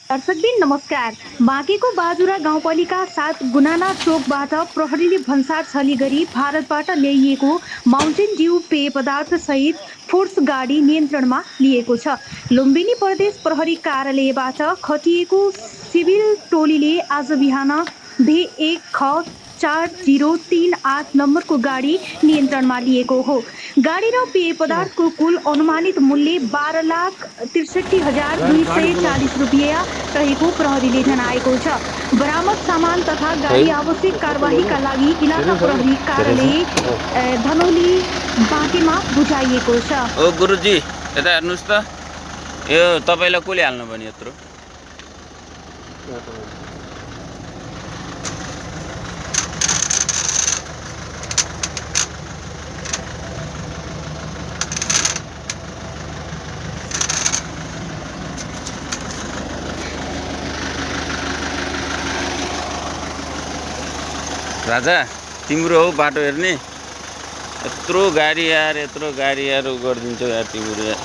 दर्शकबिन नमस्कार। बाँकेको बाजुरा गाउँपालिका 7 गुनाना चोकबाट प्रहरीले भन्सार छली गरी भारतबाट ल्याइएको माउन्टेन ड्यू पेय पदार्थ सहित फोर्स गाडी नियन्त्रणमा लिएको छ। लुम्बिनी प्रदेश प्रहरी कार्यालयबाट खटिएको सिभिल टोलीले आज बिहान भे 1 ख 4038 नम्बरको गाडी नियन्त्रणमा लिएको हो। गाडी र पेय पदार्थको कुल अनुमानित मूल्य 12,63,240 रुपियाँ रहेको प्रहरीले जनाएको छ। बरामद सामान तथा गाडी आवश्यक कारबाहीका लागि इलाका प्रहरी कार्यालय धनौली बाँकेमा बुझाइएको छ। ओ गुरुजी यता हेर्नुस् त, यो तपाईलाई कसले हाल्नु भयो नि यत्रो? राजा तिम्रो हो बाटो हेर्ने? यत्रो गाडी यार गरिदिन्छौ यार तिम्रो यार।